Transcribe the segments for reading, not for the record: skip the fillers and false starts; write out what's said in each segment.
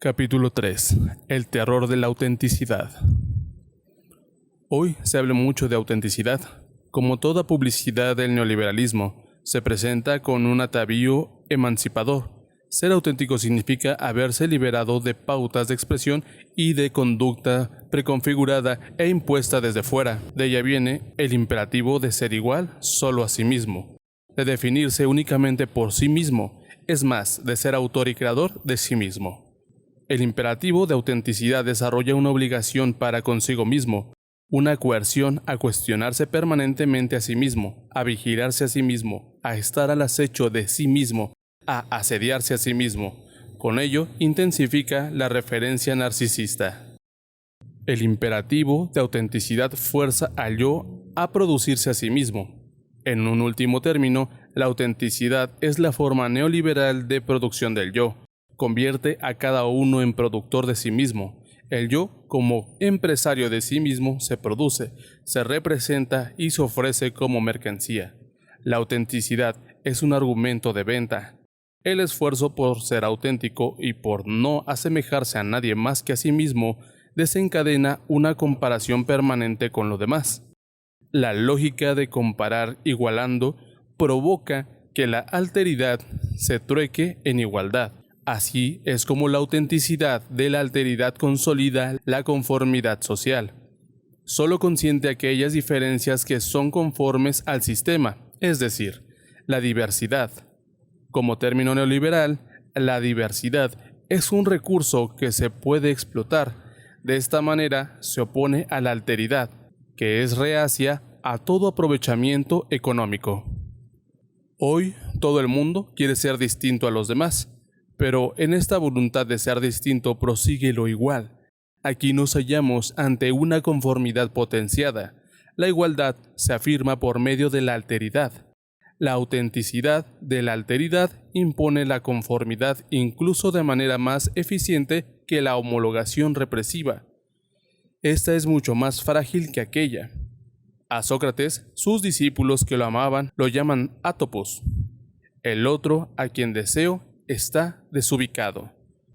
Capítulo 3. El terror de la autenticidad. Hoy se habla mucho de autenticidad. Como toda publicidad del neoliberalismo, se presenta con un atavío emancipador. Ser auténtico significa haberse liberado de pautas de expresión y de conducta preconfigurada e impuesta desde fuera. De ella viene el imperativo de ser igual solo a sí mismo, de definirse únicamente por sí mismo, es más, de ser autor y creador de sí mismo. El imperativo de autenticidad desarrolla una obligación para consigo mismo, una coerción a cuestionarse permanentemente a sí mismo, a vigilarse a sí mismo, a estar al acecho de sí mismo, a asediarse a sí mismo. Con ello, intensifica la referencia narcisista. El imperativo de autenticidad fuerza al yo a producirse a sí mismo. En un último término, la autenticidad es la forma neoliberal de producción del yo. Convierte a cada uno en productor de sí mismo. El yo, como empresario de sí mismo, se produce, se representa y se ofrece como mercancía. La autenticidad es un argumento de venta. El esfuerzo por ser auténtico y por no asemejarse a nadie más que a sí mismo desencadena una comparación permanente con lo demás. La lógica de comparar igualando provoca que la alteridad se trueque en igualdad. Así es como la autenticidad de la alteridad consolida la conformidad social. Solo consiente aquellas diferencias que son conformes al sistema, es decir, la diversidad. Como término neoliberal, la diversidad es un recurso que se puede explotar. De esta manera se opone a la alteridad, que es reacia a todo aprovechamiento económico. Hoy todo el mundo quiere ser distinto a los demás, pero en esta voluntad de ser distinto prosigue lo igual. Aquí nos hallamos ante una conformidad potenciada. La igualdad se afirma por medio de la alteridad. La autenticidad de la alteridad impone la conformidad incluso de manera más eficiente que la homologación represiva. Esta es mucho más frágil que aquella. A Sócrates, sus discípulos que lo amaban lo llaman átopos. El otro, a quien deseo, está desubicado.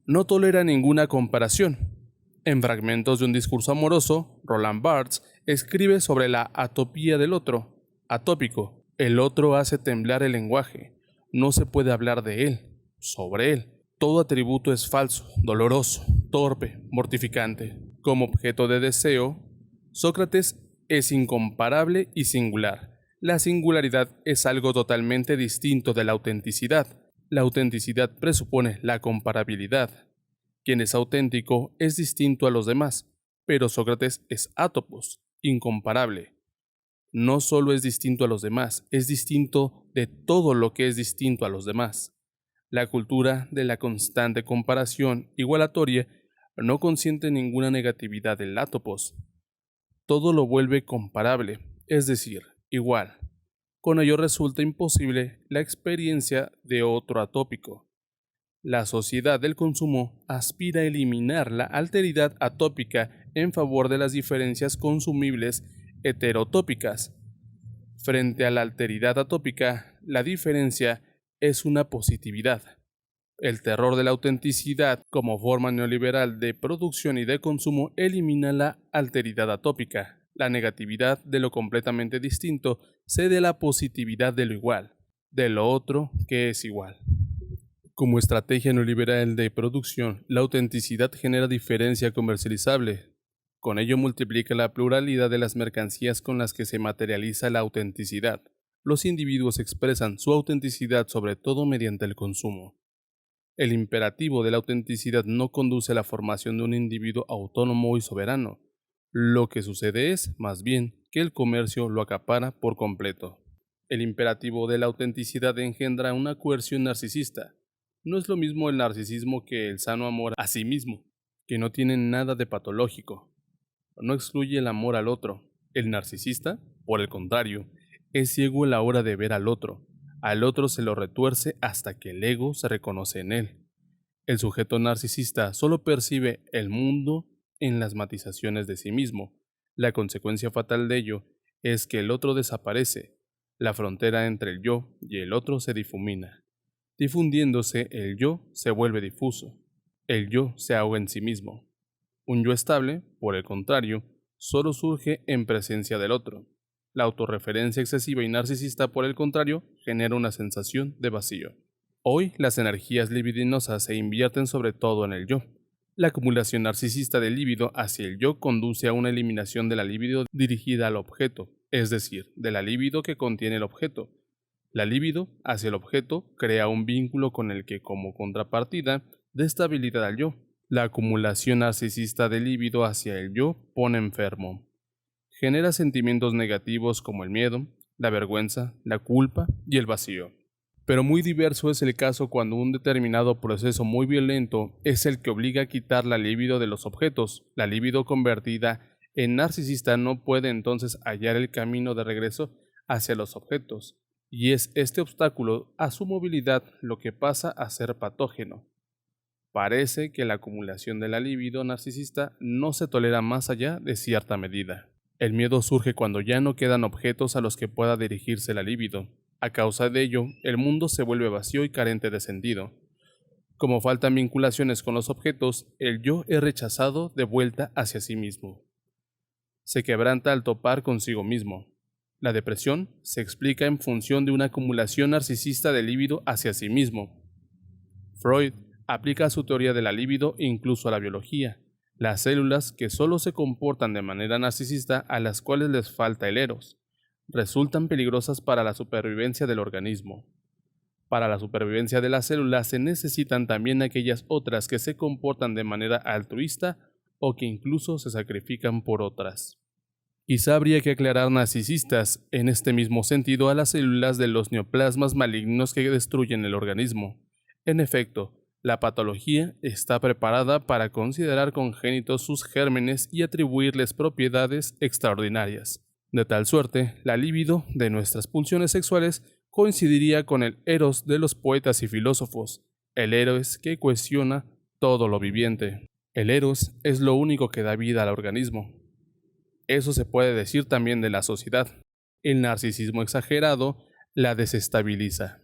No tolera ninguna comparación. En Fragmentos de un discurso amoroso, Roland Barthes escribe sobre la atopía del otro. Atópico. El otro hace temblar el lenguaje. No se puede hablar de él, sobre él. Todo atributo es falso, doloroso, torpe, mortificante. Como objeto de deseo, Sócrates es incomparable y singular. La singularidad es algo totalmente distinto de la autenticidad. La autenticidad presupone la comparabilidad. Quien es auténtico es distinto a los demás, pero Sócrates es átopos, incomparable. No solo es distinto a los demás, es distinto de todo lo que es distinto a los demás. La cultura de la constante comparación igualatoria no consiente ninguna negatividad del átopos. Todo lo vuelve comparable, es decir, igual. Con ello resulta imposible la experiencia de otro atópico. La sociedad del consumo aspira a eliminar la alteridad atópica en favor de las diferencias consumibles heterotópicas. Frente a la alteridad atópica, la diferencia es una positividad. El terror de la autenticidad como forma neoliberal de producción y de consumo elimina la alteridad atópica. La negatividad de lo completamente distinto cede a la positividad de lo igual, de lo otro que es igual. Como estrategia neoliberal de producción, la autenticidad genera diferencia comercializable. Con ello multiplica la pluralidad de las mercancías con las que se materializa la autenticidad. Los individuos expresan su autenticidad sobre todo mediante el consumo. El imperativo de la autenticidad no conduce a la formación de un individuo autónomo y soberano. Lo que sucede es, más bien, que el comercio lo acapara por completo. El imperativo de la autenticidad engendra una coerción narcisista. No es lo mismo el narcisismo que el sano amor a sí mismo, que no tiene nada de patológico. No excluye el amor al otro. El narcisista, por el contrario, es ciego a la hora de ver al otro. Al otro se lo retuerce hasta que el ego se reconoce en él. El sujeto narcisista solo percibe el mundo en las matizaciones de sí mismo. La consecuencia fatal de ello es que el otro desaparece. La frontera entre el yo y el otro se difumina. Difundiéndose, el yo se vuelve difuso. el yo se ahoga en sí mismo. Un yo estable, por el contrario, solo surge en presencia del otro. La autorreferencia excesiva y narcisista, por el contrario, genera una sensación de vacío. Hoy, las energías libidinosas se invierten sobre todo en el yo. La acumulación narcisista del líbido hacia el yo conduce a una eliminación de la libido dirigida al objeto, es decir, de la libido que contiene el objeto. La libido hacia el objeto crea un vínculo con el que, como contrapartida, da estabilidad al yo. La acumulación narcisista del líbido hacia el yo pone enfermo. Genera sentimientos negativos como el miedo, la vergüenza, la culpa y el vacío. Pero muy diverso es el caso cuando un determinado proceso muy violento es el que obliga a quitar la libido de los objetos. La libido convertida en narcisista no puede entonces hallar el camino de regreso hacia los objetos, y es este obstáculo a su movilidad lo que pasa a ser patógeno. Parece que la acumulación de la libido narcisista no se tolera más allá de cierta medida. El miedo surge cuando ya no quedan objetos a los que pueda dirigirse la libido. A causa de ello, el mundo se vuelve vacío y carente de sentido. Como faltan vinculaciones con los objetos, el yo es rechazado de vuelta hacia sí mismo. Se quebranta al topar consigo mismo. La depresión se explica en función de una acumulación narcisista de libido hacia sí mismo. Freud aplica su teoría de la libido incluso a la biología. Las células que solo se comportan de manera narcisista, a las cuales les falta el eros, resultan peligrosas para la supervivencia del organismo. Para la supervivencia de las células se necesitan también aquellas otras que se comportan de manera altruista o que incluso se sacrifican por otras. Quizá habría que aclarar narcisistas en este mismo sentido a las células de los neoplasmas malignos que destruyen el organismo. En efecto, la patología está preparada para considerar congénitos sus gérmenes y atribuirles propiedades extraordinarias. De tal suerte, la libido de nuestras pulsiones sexuales coincidiría con el eros de los poetas y filósofos, el eros que cuestiona todo lo viviente. El eros es lo único que da vida al organismo. Eso se puede decir también de la sociedad. El narcisismo exagerado la desestabiliza.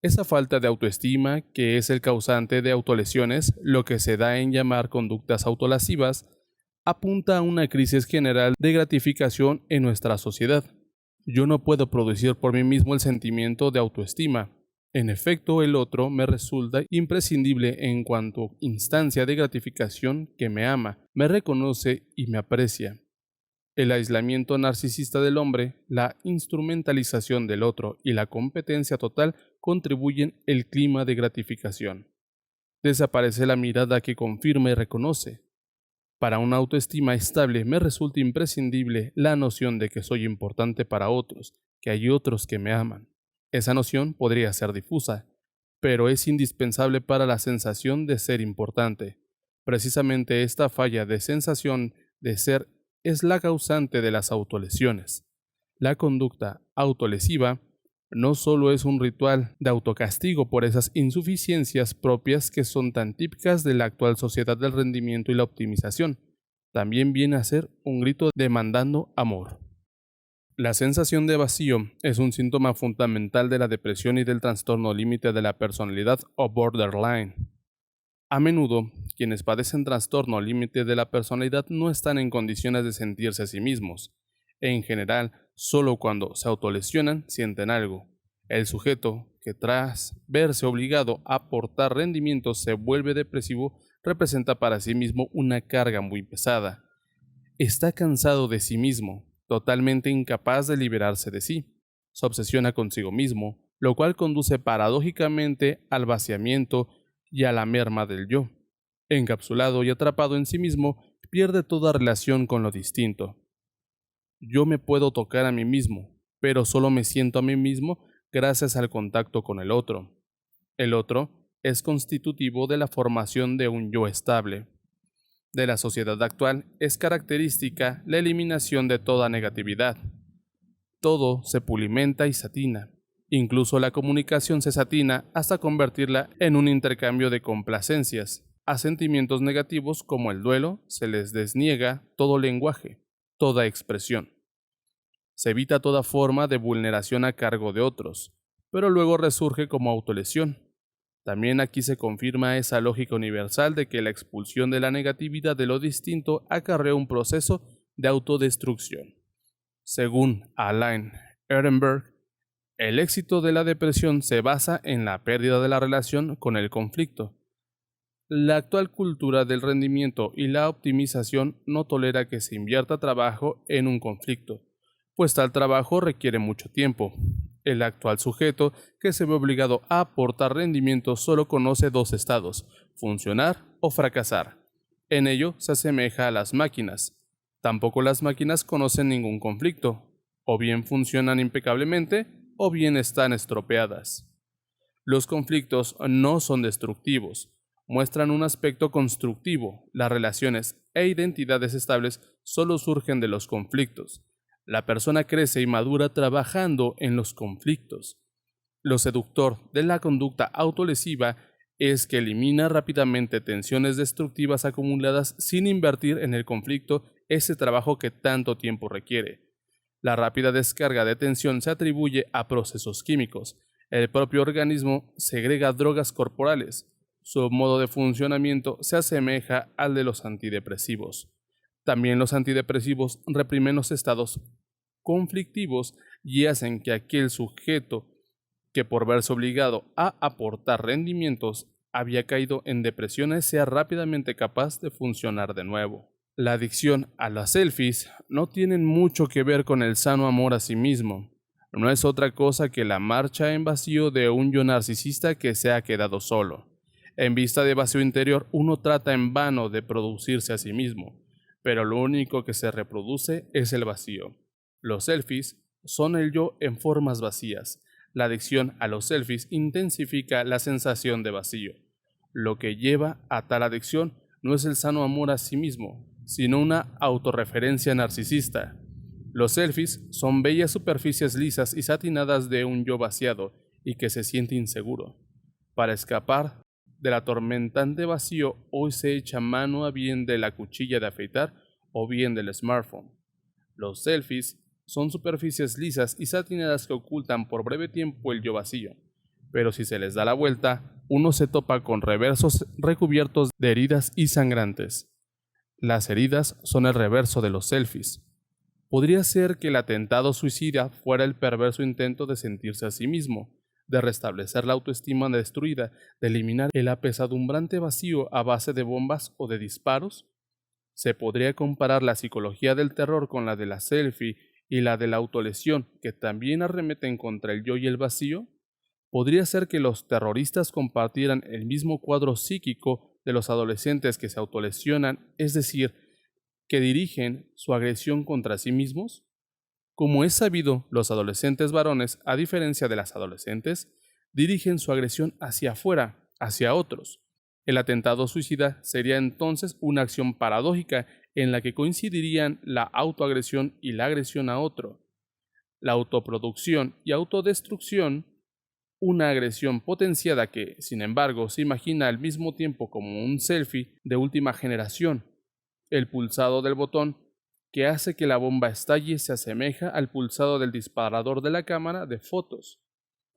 Esa falta de autoestima, que es el causante de autolesiones, lo que se da en llamar conductas autolascivas, apunta a una crisis general de gratificación en nuestra sociedad. Yo no puedo producir por mí mismo el sentimiento de autoestima. En efecto, el otro me resulta imprescindible en cuanto instancia de gratificación que me ama, me reconoce y me aprecia. El aislamiento narcisista del hombre, la instrumentalización del otro y la competencia total contribuyen al clima de gratificación. Desaparece la mirada que confirma y reconoce. Para una autoestima estable me resulta imprescindible la noción de que soy importante para otros, que hay otros que me aman. Esa noción podría ser difusa, pero es indispensable para la sensación de ser importante. Precisamente esta falla de sensación de ser es la causante de las autolesiones. La conducta autolesiva no solo es un ritual de autocastigo por esas insuficiencias propias que son tan típicas de la actual sociedad del rendimiento y la optimización, también viene a ser un grito demandando amor. La sensación de vacío es un síntoma fundamental de la depresión y del trastorno límite de la personalidad o borderline. A menudo, quienes padecen trastorno límite de la personalidad no están en condiciones de sentirse a sí mismos. En general, solo cuando se autolesionan sienten algo. El sujeto, que tras verse obligado a aportar rendimientos se vuelve depresivo, representa para sí mismo una carga muy pesada. Está cansado de sí mismo, totalmente incapaz de liberarse de sí. Se obsesiona consigo mismo, lo cual conduce paradójicamente al vaciamiento y a la merma del yo. Encapsulado y atrapado en sí mismo, pierde toda relación con lo distinto. Yo me puedo tocar a mí mismo, pero solo me siento a mí mismo gracias al contacto con el otro. El otro es constitutivo de la formación de un yo estable. De la sociedad actual es característica la eliminación de toda negatividad. Todo se pulimenta y satina. Incluso la comunicación se satina hasta convertirla en un intercambio de complacencias. A sentimientos negativos como el duelo se les desniega todo lenguaje, toda expresión. Se evita toda forma de vulneración a cargo de otros, pero luego resurge como autolesión. También aquí se confirma esa lógica universal de que la expulsión de la negatividad de lo distinto acarrea un proceso de autodestrucción. Según Alain Ehrenberg, el éxito de la depresión se basa en la pérdida de la relación con el conflicto. La actual cultura del rendimiento y la optimización no tolera que se invierta trabajo en un conflicto, pues tal trabajo requiere mucho tiempo. El actual sujeto, que se ve obligado a aportar rendimiento, solo conoce dos estados: funcionar o fracasar. En ello se asemeja a las máquinas. Tampoco las máquinas conocen ningún conflicto. O bien funcionan impecablemente, o bien están estropeadas. Los conflictos no son destructivos, muestran un aspecto constructivo. Las relaciones e identidades estables solo surgen de los conflictos. La persona crece y madura trabajando en los conflictos. Lo seductor de la conducta autolesiva es que elimina rápidamente tensiones destructivas acumuladas sin invertir en el conflicto ese trabajo que tanto tiempo requiere. La rápida descarga de tensión se atribuye a procesos químicos. El propio organismo segrega drogas corporales. Su modo de funcionamiento se asemeja al de los antidepresivos. También los antidepresivos reprimen los estados conflictivos y hacen que aquel sujeto que por verse obligado a aportar rendimientos había caído en depresiones sea rápidamente capaz de funcionar de nuevo. La adicción a las selfies no tiene mucho que ver con el sano amor a sí mismo. No es otra cosa que la marcha en vacío de un yo narcisista que se ha quedado solo. En vista de vacío interior, uno trata en vano de producirse a sí mismo, pero lo único que se reproduce es el vacío. Los selfies son el yo en formas vacías. La adicción a los selfies intensifica la sensación de vacío. Lo que lleva a tal adicción no es el sano amor a sí mismo, sino una autorreferencia narcisista. Los selfies son bellas superficies lisas y satinadas de un yo vaciado y que se siente inseguro. Para escapar del atormentante vacío, hoy se echa mano a bien de la cuchilla de afeitar o bien del smartphone. Los selfies son superficies lisas y satinadas que ocultan por breve tiempo el yo vacío, pero si se les da la vuelta, uno se topa con reversos recubiertos de heridas y sangrantes. Las heridas son el reverso de los selfies. Podría ser que el atentado suicida fuera el perverso intento de sentirse a sí mismo, de restablecer la autoestima destruida, de eliminar el apesadumbrante vacío a base de bombas o de disparos. ¿Se podría comparar la psicología del terror con la de la selfie y la de la autolesión, que también arremeten contra el yo y el vacío? ¿Podría ser que los terroristas compartieran el mismo cuadro psíquico de los adolescentes que se autolesionan, es decir, que dirigen su agresión contra sí mismos? Como es sabido, los adolescentes varones, a diferencia de las adolescentes, dirigen su agresión hacia afuera, hacia otros. El atentado suicida sería entonces una acción paradójica en la que coincidirían la autoagresión y la agresión a otro. La autoproducción y autodestrucción, una agresión potenciada que, sin embargo, se imagina al mismo tiempo como un selfie de última generación. El pulsado del botón que hace que la bomba estalle se asemeja al pulsado del disparador de la cámara de fotos.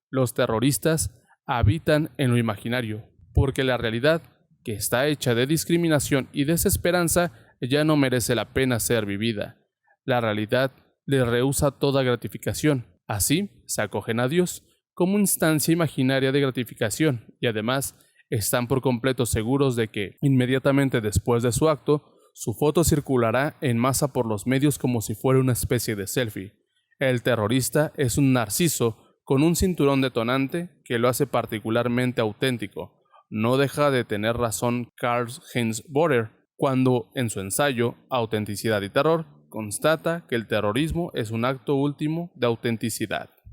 Los terroristas habitan en lo imaginario, porque la realidad, que está hecha de discriminación y desesperanza, ya no merece la pena ser vivida. La realidad les rehúsa toda gratificación. Así, se acogen a Dios como instancia imaginaria de gratificación y además están por completo seguros de que, inmediatamente después de su acto, su foto circulará en masa por los medios como si fuera una especie de selfie. El terrorista es un narciso con un cinturón detonante que lo hace particularmente auténtico. No deja de tener razón Karl-Heinz Bohrer cuando, en su ensayo Autenticidad y Terror, constata que el terrorismo es un acto último de autenticidad.